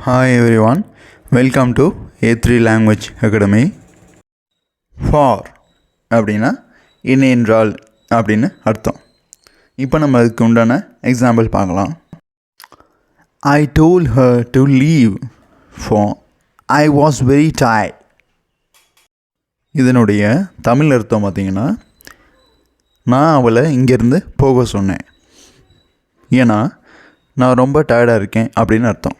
Hi everyone, welcome to A3 Language Academy. For அப்படின்னா என்ன என்றால் அப்படின்னு அர்த்தம். இப்போ நம்ம அதுக்கு உண்டான எக்ஸாம்பிள் பார்க்கலாம். I told her to leave for I was very tired. இதனுடைய தமிழ் அர்த்தம் பார்த்திங்கன்னா, நான் அவளை இங்கேருந்து போக சொன்னேன், ஏன்னா நான் ரொம்ப டயர்டாக இருக்கேன் அப்படின்னு அர்த்தம்.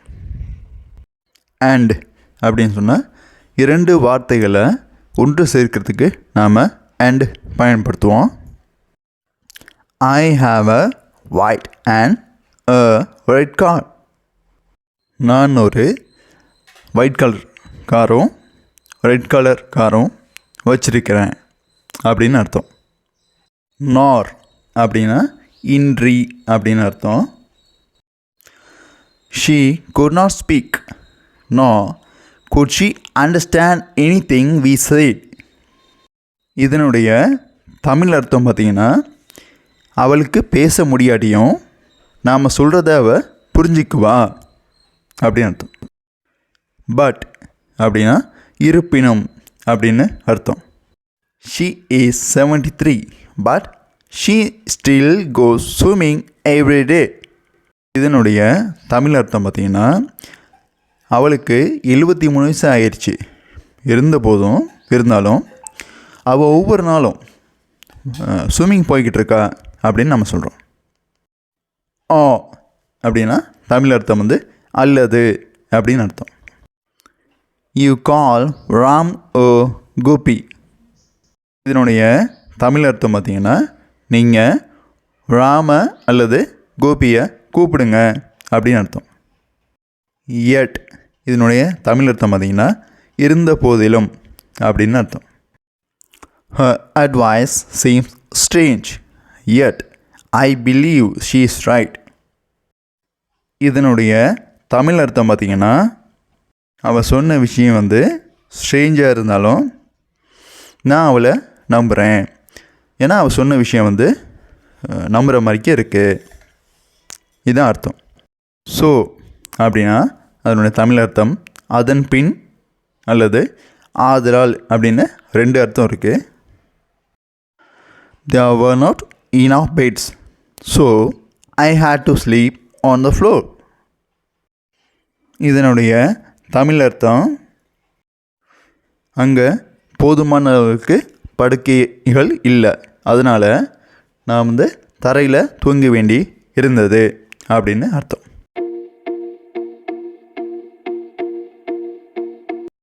அண்ட் அப்படின்னு சொன்னால் இரண்டு வார்த்தைகளை ஒன்று சேர்க்கிறதுக்கு நாம் அண்ட் பயன்படுத்துவோம். I have a white and a red car. நான் ஒரு ஒயிட் கலர் காரும் ரெட் கலர் காரும் வச்சிருக்கிறேன் அப்படின்னு அர்த்தம். நார் அப்படின்னா இன்றி அப்படின்னு அர்த்தம். She could not speak nor could she understand anything we said. இதனுடைய தமிழ் அர்த்தம் பார்த்திங்கன்னா, அவளுக்கு பேச முடியாட்டியும் நாம் சொல்கிறத அவள் புரிஞ்சிக்குவா அப்படின்னு அர்த்தம். பட் அப்படின்னா இருப்பினும் அப்படின்னு அர்த்தம். she is 73 but she still goes swimming every day. இதனுடைய தமிழ் அர்த்தம் பார்த்திங்கன்னா, அவளுக்கு 73 வயசு ஆயிடுச்சு, இருந்தாலும் அவள் ஒவ்வொரு நாளும் ஸ்விம்மிங் போய்கிட்டு இருக்கா அப்படின்னு நம்ம சொல்கிறோம். ஆ அப்படின்னா தமிழ் அர்த்தம் அல்லது அப்படின்னு அர்த்தம். யூ கால் ராம் ஓ கோபி. இதனுடைய தமிழ் அர்த்தம் பார்த்திங்கன்னா, நீங்கள் ராம அல்லது கோபியை கூப்பிடுங்க அப்படின்னு அர்த்தம். எட் இதனுடைய தமிழ் அர்த்தம் பார்த்திங்கன்னா, இருந்த போதிலும் அப்படின்னு அர்த்தம். Her advice seems strange, yet I believe she is right. இதனுடைய தமிழ் அர்த்தம் பார்த்திங்கன்னா, அவள் சொன்ன விஷயம் ஸ்ட்ரேஞ்சாக இருந்தாலும் நான் அவளை நம்புகிறேன், ஏன்னா அவள் சொன்ன விஷயம் நம்புகிற மாதிரிக்கே இருக்குது. இதுதான் அர்த்தம். ஸோ அப்படின்னா அதனுடைய தமிழ் அர்த்தம் அதன் பின் அல்லது ஆதலால் அப்படின்னு ரெண்டு அர்த்தம் இருக்குது. There were not enough beds, so I had to sleep on the floor. இதனுடைய தமிழ் அர்த்தம், அங்கே போதுமான அளவுக்கு படுக்கைகள் இல்லை, அதனால் நான் தரையில் தூங்க வேண்டி இருந்தது அப்படின்னு அர்த்தம்.